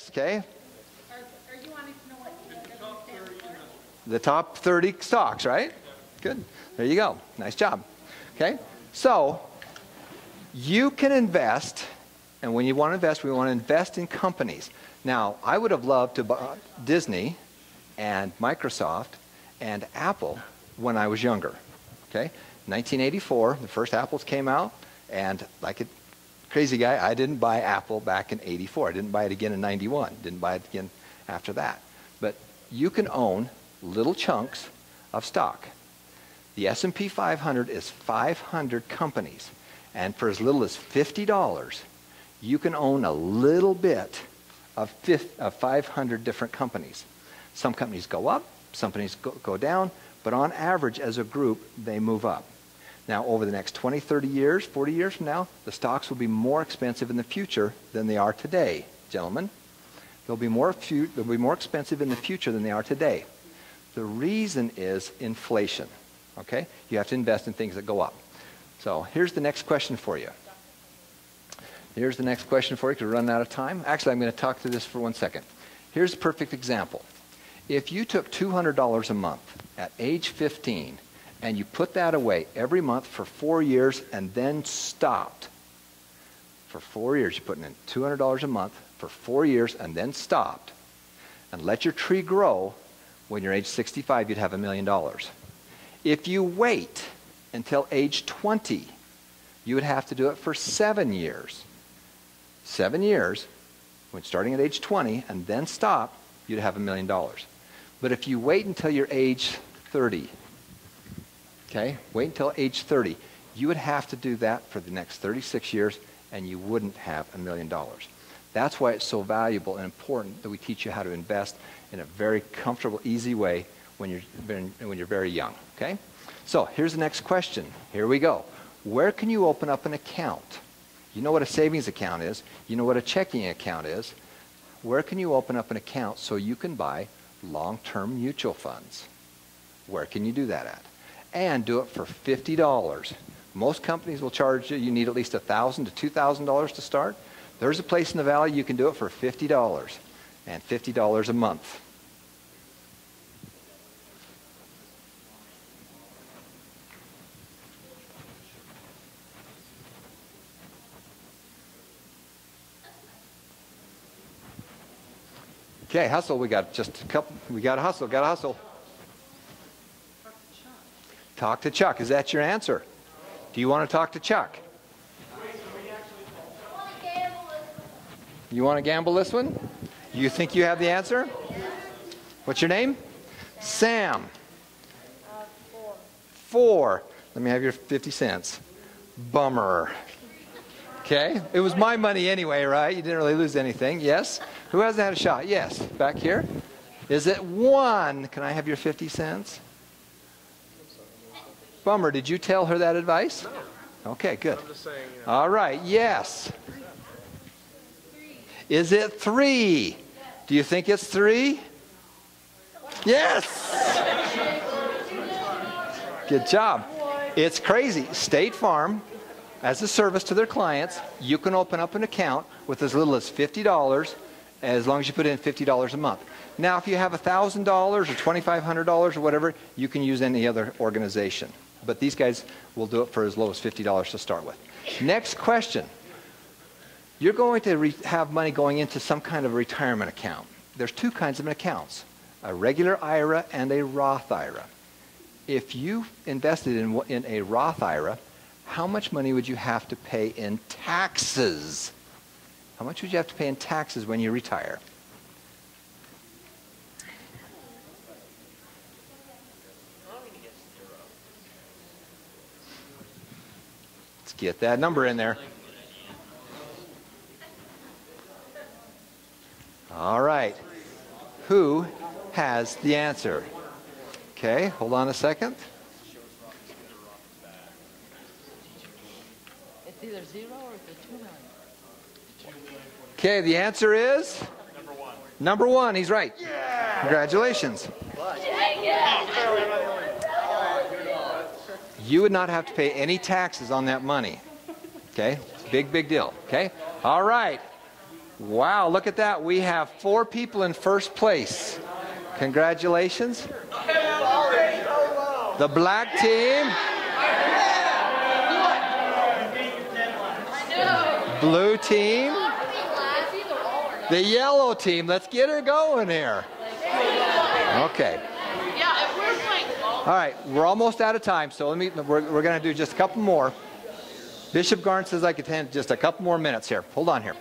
next, okay? Are you wanting to know what The top 30 stocks, right? Good. There you go. Nice job. Okay? So, you can invest, and when you want to invest, we want to invest in companies. Now, I would have loved to buy Disney and Microsoft and Apple when I was younger. Okay? 1984, the first Apples came out, and like a crazy guy, I didn't buy Apple back in 84. I didn't buy it again in 91. Didn't buy it again after that. But you can own little chunks of stock. The S&P 500 is 500 companies, and for as little as $50, you can own a little bit of 500 different companies. Some companies go up, some companies go down, but on average, as a group, they move up. Now, over the next 20, 30 years, 40 years from now, the stocks will be more expensive in the future than they are today, gentlemen. They'll be more expensive in the future than they are today. The reason is inflation, okay? You have to invest in things that go up. So here's the next question for you. Here's the next question for you, because we're running out of time. Actually, I'm going to talk to this for 1 second. Here's a perfect example. If you took $200 a month at age 15 and you put that away every month for 4 years and then stopped, for 4 years, you're putting in $200 a month for 4 years and then stopped, and let your tree grow, when you're age 65, you'd have $1 million. If you wait until age 20, you would have to do it for 7 years. 7 years, when starting at age 20 and then stop, you'd have $1 million. But if you wait until you're age 30, okay, wait until age 30, you would have to do that for the next 36 years, and you wouldn't have $1 million. That's why it's so valuable and important that we teach you how to invest in a very comfortable, easy way when you're very young, okay? So here's the next question. Here we go. Where can you open up an account? You know what a savings account is. You know what a checking account is. Where can you open up an account so you can buy long-term mutual funds? Where can you do that at? And do it for $50. Most companies will charge you, you need at least $1,000 to $2,000 to start. There's a place in the valley you can do it for $50, and $50 a month. Okay, hustle. We got just a couple. We got to hustle. Got to hustle. Talk to Chuck. Is that your answer? Do you want to talk to Chuck? You want to gamble this one? You think you have the answer? What's your name? Sam. 4. Let me have your 50 cents. Bummer. Okay. It was my money anyway, right? You didn't really lose anything. Yes? Who hasn't had a shot? Yes. Back here. Is it 1? Can I have your 50 cents? Bummer. Did you tell her that advice? No. Okay, good. I'm just saying, you know. All right. Yes. Is it 3? Do you think it's 3? Yes! Good job. It's crazy. State Farm, as a service to their clients, you can open up an account with as little as $50, as long as you put in $50 a month. Now, if you have $1,000 or $2,500 or whatever, you can use any other organization. But these guys will do it for as low as $50 to start with. Next question. You're going to have money going into some kind of retirement account. There's 2 kinds of accounts, a regular IRA and a Roth IRA. If you invested in a Roth IRA, how much money would you have to pay in taxes? How much would you have to pay in taxes when you retire? Let's get that number in there. All right. Who has the answer? Okay, hold on a second. It's either 0 or it's 2 million. Okay, the answer is? Number 1. Number 1, he's right. Yeah! Congratulations. You would not have to pay any taxes on that money. Okay? Big, big deal. Okay? All right. Wow, look at that. We have 4 people in first place. Congratulations. The black team. Blue team. The yellow team. Let's get her going here. Okay. Yeah, if we're playing golf. All right, we're almost out of time, so we're going to do just a couple more. Bishop Garn says I could handle just a couple more minutes here. Hold on here.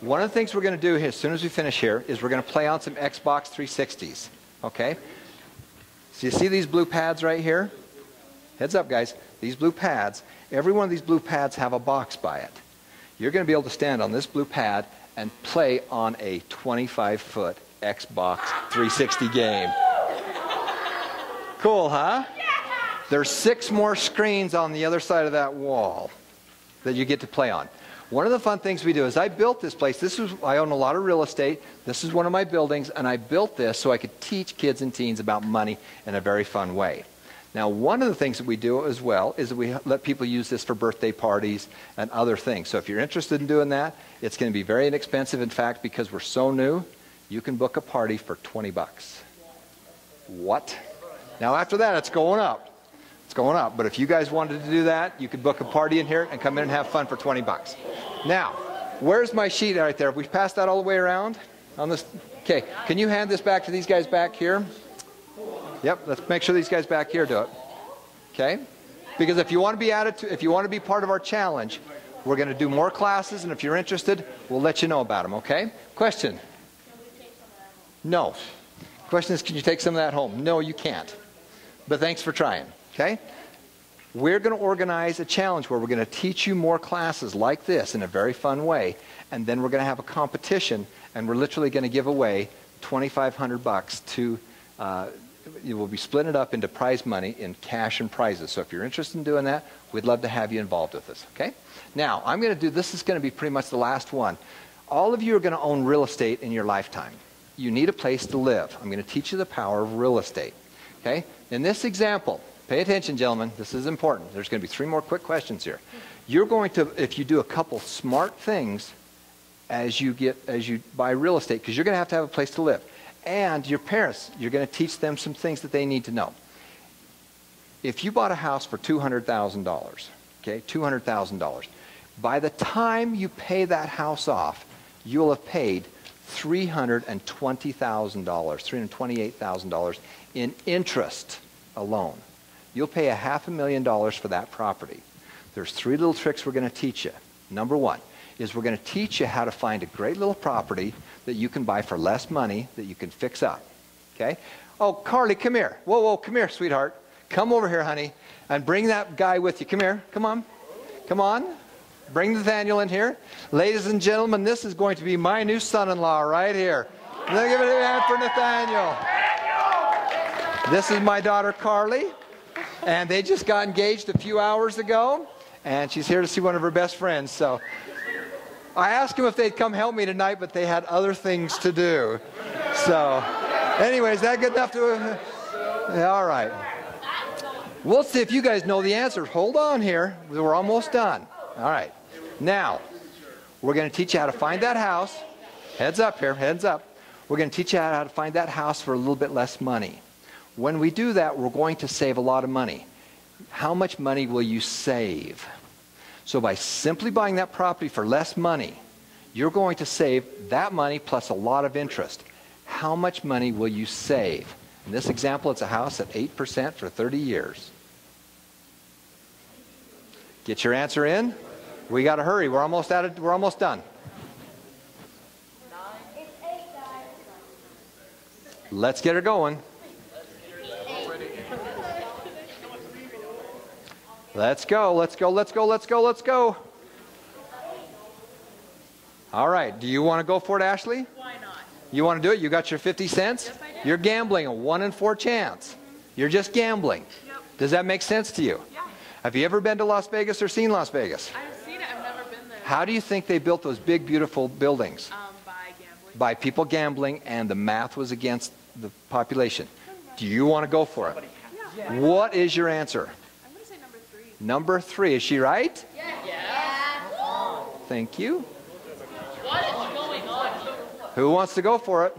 One of the things we're going to do here, as soon as we finish here, is we're going to play on some Xbox 360s. Okay? So you see these blue pads right here? Heads up, guys. These blue pads, every one of these blue pads have a box by it. You're going to be able to stand on this blue pad and play on a 25-foot Xbox 360 game. Cool, huh? There's 6 more screens on the other side of that wall that you get to play on. One of the fun things we do is I built this place. I own a lot of real estate. This is one of my buildings, and I built this so I could teach kids and teens about money in a very fun way. Now, one of the things that we do as well is that we let people use this for birthday parties and other things. So if you're interested in doing that, it's going to be very inexpensive. In fact, because we're so new, you can book a party for 20 bucks. What? Now, after that, it's going up. It's going up. But if you guys wanted to do that, you could book a party in here and come in and have fun for 20 bucks. Now, where's my sheet right there? Have we passed that all the way around on this? Okay, can you hand this back to these guys back here? Yep, let's make sure these guys back here do it. Okay? Because if you want to be added to, if you want to be part of our challenge, we're going to do more classes, and if you're interested, we'll let you know about them, okay? Question? No. Question is, can you take some of that home? No, you can't. But thanks for trying, okay? We're going to organize a challenge where we're going to teach you more classes like this in a very fun way, and then we're going to have a competition, and we're literally going to give away $2,500 to, you will be splitting it up into prize money in cash and prizes. So if you're interested in doing that, we'd love to have you involved with us, okay? Now, I'm going to do, this is going to be pretty much the last one. All of you are going to own real estate in your lifetime. You need a place to live. I'm going to teach you the power of real estate, okay? In this example, pay attention, gentlemen. This is important. There's going to be 3 more quick questions here. You're going to, if you do a couple smart things as you buy real estate, because you're going to have a place to live. And your parents, you're going to teach them some things that they need to know. If you bought a house for $200,000, okay, $200,000, by the time you pay that house off, you'll have paid $320,000, $328,000 in interest alone. You'll pay $500,000 for that property. There's 3 little tricks we're going to teach you. Number 1 is we're going to teach you how to find a great little property that you can buy for less money that you can fix up. Okay? Oh, Carly, come here. Whoa, whoa, come here, sweetheart. Come over here, honey, and bring that guy with you. Come here. Come on. Come on. Bring Nathaniel in here. Ladies and gentlemen, this is going to be my new son-in-law right here. Let's give it a hand for Nathaniel. This is my daughter, Carly, and they just got engaged a few hours ago, and she's here to see one of her best friends. So I asked them if they'd come help me tonight, but they had other things to do. So anyways, is that good enough to... Yeah, all right. We'll see if you guys know the answers. Hold on here. We're almost done. All right. Now, we're going to teach you how to find that house. Heads up here. Heads up. We're going to teach you how to find that house for a little bit less money. When we do that, we're going to save a lot of money. How much money will you save? So by simply buying that property for less money, you're going to save that money plus a lot of interest. How much money will you save? In this example, it's a house at 8% for 30 years. Get your answer in. We got to hurry. We're almost done. Let's get her going. Let's go, let's go, let's go, let's go, let's go. All right, do you want to go for it, Ashley? Why not? You want to do it? You got your 50 cents? Yes, I do. You're gambling a 1 in 4 chance. You're just gambling. Yep. Does that make sense to you? Yeah. Have you ever been to Las Vegas or seen Las Vegas? I've seen it. I've never been there. How do you think they built those big, beautiful buildings? By gambling. By people gambling, and the math was against the population. Do you want to go for it? Yeah. What is your answer? I'm going to say number 3. Number 3. Is she right? Yeah. Thank you. What is going Who wants to go for it?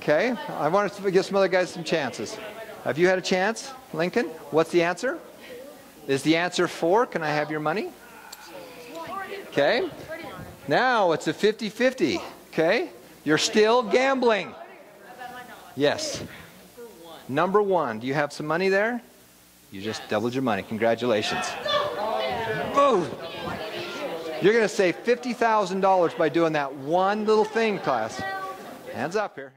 Okay, I want to give some other guys some chances. Have you had a chance, Lincoln? What's the answer? Is the answer 4? Can I have your money? Okay. Now it's a 50-50. Okay. You're still gambling. Yes. Number 1. Do you have some money there? You just doubled your money. Congratulations. Boom. You're going to save $50,000 by doing that one little thing, class. Hands up here.